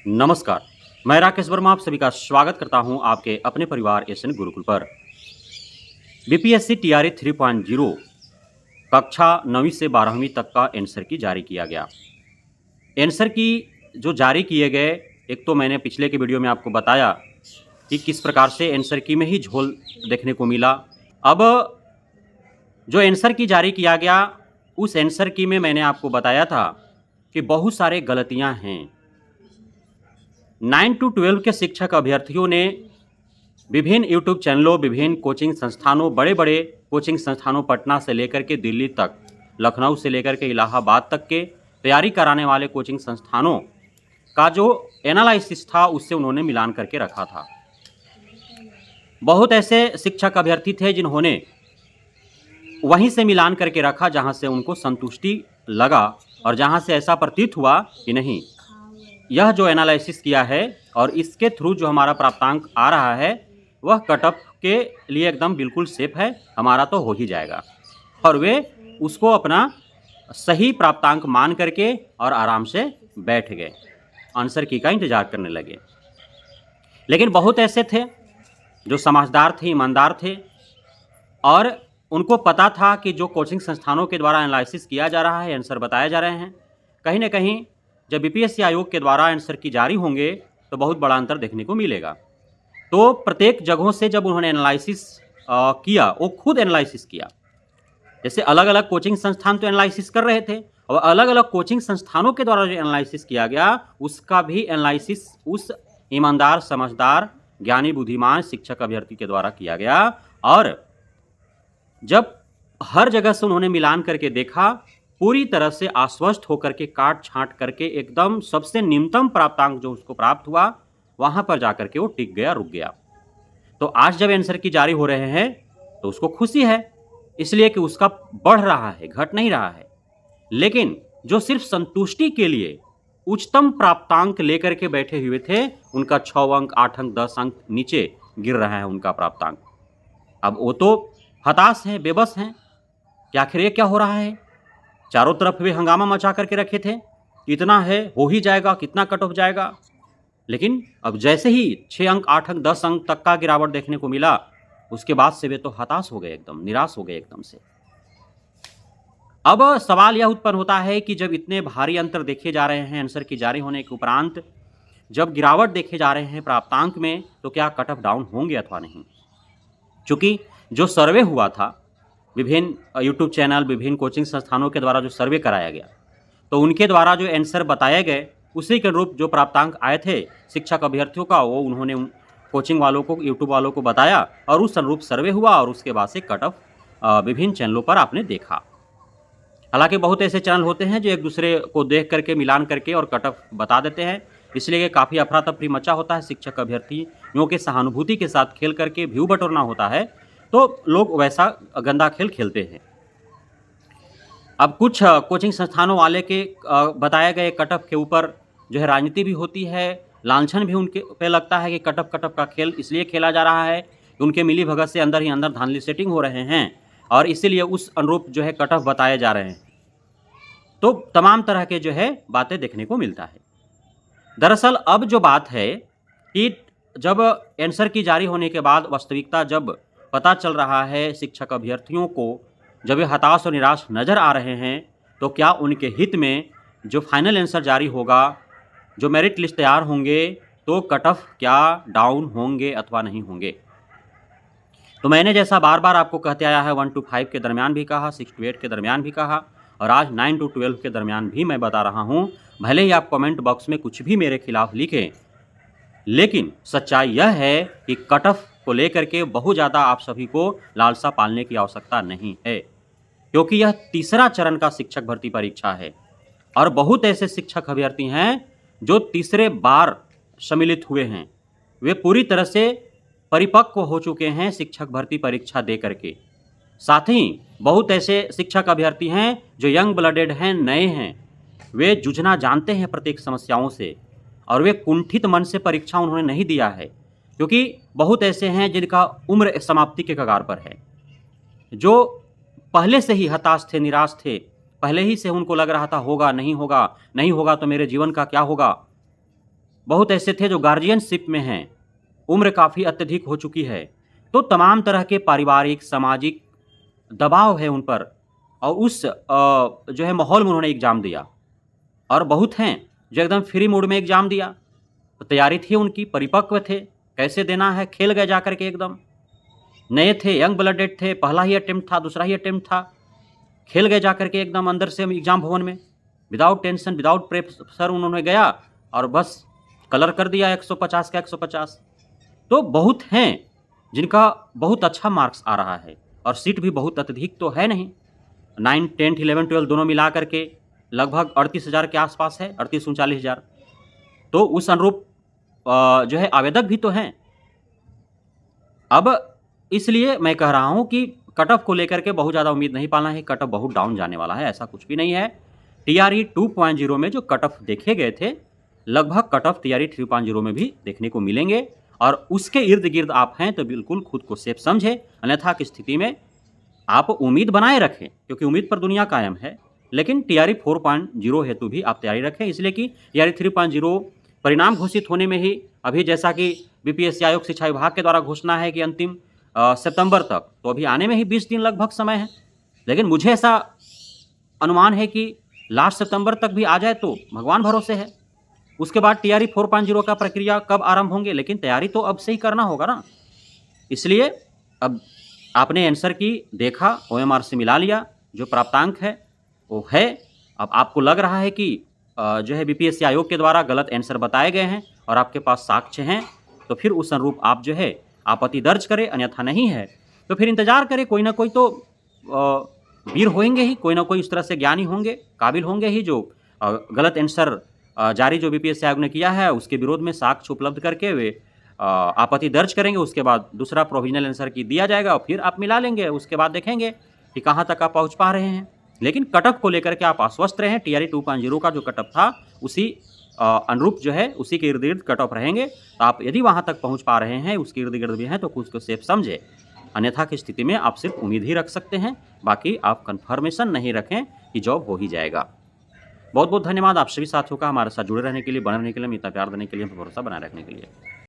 नमस्कार, मैं राकेश वर्मा आप सभी का स्वागत करता हूं आपके अपने परिवार एसएन गुरुकुल पर। बीपीएससी टीआरई 3.0 कक्षा 9वीं से 12वीं तक का आंसर की जारी किया गया। आंसर की जो जारी किए गए, एक तो मैंने पिछले के वीडियो में आपको बताया कि किस प्रकार से आंसर की में ही झोल देखने को मिला। अब जो आंसर की जारी किया गया, उस आंसर की में मैंने आपको बताया था कि बहुत सारे गलतियां हैं। 9 to 12 के शिक्षक अभ्यर्थियों ने विभिन्न यूट्यूब चैनलों, विभिन्न कोचिंग संस्थानों, बड़े-बड़े कोचिंग संस्थानों पटना से लेकर के दिल्ली तक, लखनऊ से लेकर के इलाहाबाद तक के तैयारी कराने वाले कोचिंग संस्थानों का जो एनालिसिस था उससे उन्होंने मिलान करके रखा था। बहुत ऐसे शिक्षक अभ्यर्थी थे जिन्होंने वहीं से मिलान करके रखा जहां से उनको संतुष्टि लगा और जहां से ऐसा प्रतीत हुआ कि नहीं, यह जो एनालिसिस किया है और इसके थ्रू जो हमारा प्राप्तांक आ रहा है वह कटअप के लिए एकदम बिल्कुल सेफ है, हमारा तो हो ही जाएगा। और वे उसको अपना सही प्राप्तांक मान करके और आराम से बैठ गए, आंसर की का इंतजार करने लगे। लेकिन बहुत ऐसे थे जो समझदार थे, ईमानदार थे और उनको पता था कि जो कोचिंग संस्थानों के द्वारा एनालिसिस किया जा रहा है, आंसर बताए जा रहे हैं, कहीं ना कहीं जब बीपीएससी आयोग के द्वारा आंसर की जारी होंगे तो बहुत बड़ा अंतर देखने को मिलेगा। तो प्रत्येक जगहों से जब उन्होंने एनालिसिस किया, वो खुद एनालिसिस किया। जैसे अलग अलग कोचिंग संस्थान तो एनालिसिस कर रहे थे और अलग अलग कोचिंग संस्थानों के द्वारा जो एनालिसिस किया गया उसका भी एनालिसिस उस ईमानदार, समझदार, ज्ञानी, बुद्धिमान शिक्षक अभ्यर्थी के द्वारा किया गया। और जब हर जगह से उन्होंने मिलान करके देखा, पूरी तरह से आश्वस्त होकर के काट छांट करके एकदम सबसे निम्नतम प्राप्तांक जो उसको प्राप्त हुआ वहां पर जाकर के वो टिक गया, रुक गया। तो आज जब आंसर की जारी हो रहे हैं तो उसको खुशी है, इसलिए कि उसका बढ़ रहा है, घट नहीं रहा है। लेकिन जो सिर्फ संतुष्टि के लिए उच्चतम प्राप्तांक लेकर के बैठे हुए थे, उनका 6 अंक, 8 अंक, 10 अंक नीचे गिर रहा है उनका प्राप्तांक। अब वो तो हताश हैं, बेबस हैं कि आखिर ये क्या हो रहा है। चारों तरफ वे हंगामा मचा करके रखे थे, इतना है, हो ही जाएगा, कितना कट ऑफ जाएगा। लेकिन अब जैसे ही 6 अंक, 8 अंक, 10 अंक तक का गिरावट देखने को मिला, उसके बाद से वे तो हताश हो गए, एकदम निराश हो गए एकदम से। अब सवाल यह उत्पन्न होता है कि जब इतने भारी अंतर देखे जा रहे हैं आंसर की जारी होने के उपरांत, जब गिरावट देखे जा रहे हैं प्राप्तांक में, तो क्या कट ऑफ डाउन होंगे अथवा नहीं। चूंकि जो सर्वे हुआ था, विभिन्न यूट्यूब चैनल, विभिन्न कोचिंग संस्थानों के द्वारा जो सर्वे कराया गया, तो उनके द्वारा जो आंसर बताए गए उसी के अनुरूप जो प्राप्तांक आए थे शिक्षक अभ्यर्थियों का, वो उन्होंने कोचिंग वालों को, यूट्यूब वालों को बताया और उस अनुरूप सर्वे हुआ और उसके बाद से कट ऑफ विभिन्न चैनलों पर आपने देखा। हालांकि बहुत ऐसे चैनल होते हैं जो एक दूसरे को देख करके मिलान करके और कट ऑफ बता देते हैं, इसलिए काफ़ी अफरा तफरी मचा होता है। शिक्षक अभ्यर्थियों के सहानुभूति के साथ खेल करके व्यू बटोरना होता है, तो लोग वैसा गंदा खेल खेलते हैं। अब कुछ कोचिंग संस्थानों वाले के बताए गए कट ऑफ के ऊपर जो है राजनीति भी होती है, लांछन भी उनके पे लगता है कि कट ऑफ का खेल इसलिए खेला जा रहा है कि उनके मिली भगत से अंदर ही अंदर धांधली सेटिंग हो रहे हैं और इसीलिए उस अनुरूप जो है कट ऑफ बताए जा रहे हैं। तो तमाम तरह के जो है बातें देखने को मिलता है। दरअसल अब जो बात है कि जब आंसर की जारी होने के बाद वास्तविकता जब पता चल रहा है शिक्षक अभ्यर्थियों को, जब वे हताश और निराश नज़र आ रहे हैं, तो क्या उनके हित में जो फाइनल आंसर जारी होगा, जो मेरिट लिस्ट तैयार होंगे, तो कट ऑफ क्या डाउन होंगे अथवा नहीं होंगे। तो मैंने जैसा बार बार आपको कहते आया है, 1 to 5 के दरमियान भी कहा, 6 to 8 के दरमियान भी कहा और आज 9 to 12 के दरमियान भी मैं बता रहा हूँ। भले ही आप कमेंट बॉक्स में कुछ भी मेरे खिलाफ लिखें, लेकिन सच्चाई यह है कि कट ऑफ को लेकर के बहुत ज़्यादा आप सभी को लालसा पालने की आवश्यकता नहीं है, क्योंकि यह तीसरा चरण का शिक्षक भर्ती परीक्षा है और बहुत ऐसे शिक्षक अभ्यर्थी हैं जो तीसरे बार सम्मिलित हुए हैं। वे पूरी तरह से परिपक्व हो चुके हैं शिक्षक भर्ती परीक्षा दे करके। साथ ही बहुत ऐसे शिक्षक अभ्यर्थी हैं जो यंग ब्लडेड हैं, नए हैं, वे जूझना जानते हैं प्रत्येक समस्याओं से और वे कुंठित मन से परीक्षा उन्होंने नहीं दिया है, क्योंकि बहुत ऐसे हैं जिनका उम्र समाप्ति के कगार पर है, जो पहले से ही हताश थे, निराश थे, पहले ही से उनको लग रहा था होगा नहीं होगा, नहीं होगा तो मेरे जीवन का क्या होगा। बहुत ऐसे थे जो गार्जियनशिप में हैं, उम्र काफ़ी अत्यधिक हो चुकी है, तो तमाम तरह के पारिवारिक, सामाजिक दबाव है उन पर और उस जो है माहौल में उन्होंने एग्ज़ाम दिया। और बहुत हैं जो एकदम फ्री मूड में एग्ज़ाम दिया, तो तैयारी थी उनकी, परिपक्व थे, कैसे देना है, खेल गए जाकर के एकदम। नए थे, यंग ब्लडेड थे, पहला ही अटेम्प्ट था, दूसरा ही अटेम्प्ट था, खेल गए जाकर के एकदम अंदर से एग्ज़ाम भवन में, विदाउट टेंशन, विदाउट प्रेशर उन्होंने गया और बस कलर कर दिया 150 का 150। तो बहुत हैं जिनका बहुत अच्छा मार्क्स आ रहा है और सीट भी बहुत अत्यधिक तो है नहीं, 9, 10, 11, 12 दोनों मिला करके लगभग 38,000 के आसपास है, 38-39,000। तो उस अनुरूप जो है आवेदक भी तो हैं। अब इसलिए मैं कह रहा हूँ कि कट ऑफ को लेकर के बहुत ज़्यादा उम्मीद नहीं पालना है, कट ऑफ बहुत डाउन जाने वाला है, ऐसा कुछ भी नहीं है। टीआरई 2.0 में जो कट ऑफ देखे गए थे, लगभग कट ऑफ टीआरई 3.0 में भी देखने को मिलेंगे और उसके इर्द-गिर्द आप हैं तो बिल्कुल खुद को सेफ समझें, अन्यथा की स्थिति में आप उम्मीद बनाए रखें, क्योंकि उम्मीद पर दुनिया कायम है। लेकिन टीआरई 4.0 हेतु भी आप तैयारी रखें, इसलिए कि टीआरई 3.0 परिणाम घोषित होने में ही अभी जैसा कि बीपीएससी आयोग शिक्षा विभाग के द्वारा घोषणा है कि अंतिम सितंबर तक, तो अभी आने में ही 20 दिन लगभग समय है। लेकिन मुझे ऐसा अनुमान है कि लास्ट सितंबर तक भी आ जाए तो भगवान भरोसे है। उसके बाद टीआरई 4.0 का प्रक्रिया कब आरंभ होंगे, लेकिन तैयारी तो अब से ही करना होगा ना। इसलिए अब आपने आंसर की देखा, ओएमआर से मिला लिया, जो प्राप्तांक है वो है। अब आपको लग रहा है कि जो है बीपीएससी आयोग के द्वारा गलत आंसर बताए गए हैं और आपके पास साक्ष्य हैं, तो फिर उस अनुरूप आप जो है आपत्ति दर्ज करें, अन्यथा नहीं है तो फिर इंतजार करें, कोई ना कोई तो वीर होंगे ही, कोई ना कोई इस तरह से ज्ञानी होंगे, काबिल होंगे ही जो गलत आंसर जारी जो बीपीएससी आयोग ने किया है उसके विरोध में साक्ष्य उपलब्ध करके वे आपत्ति दर्ज करेंगे। उसके बाद दूसरा प्रोविजनल आंसर की दिया जाएगा और फिर आप मिला लेंगे, उसके बाद देखेंगे कि कहाँ तक आप पहुँच पा रहे हैं। लेकिन कटअप को लेकर के आप आश्वस्त रहें, टीआरई 2.0 का जो कटअप था उसी अनुरूप जो है उसी के इर्द गिर्द कटअप रहेंगे। तो आप यदि वहाँ तक पहुँच पा रहे हैं, उसके इर्द गिर्द भी हैं, तो कुछ को सेफ समझे, अन्यथा की स्थिति में आप सिर्फ उम्मीद ही रख सकते हैं, बाकी आप कन्फर्मेशन नहीं रखें कि जॉब हो ही जाएगा। बहुत बहुत धन्यवाद आप सभी साथियों का हमारे साथ जुड़े रहने के लिए, बने रहने के लिए, इतना प्यार देने के लिए, भरोसा बनाए रखने के लिए।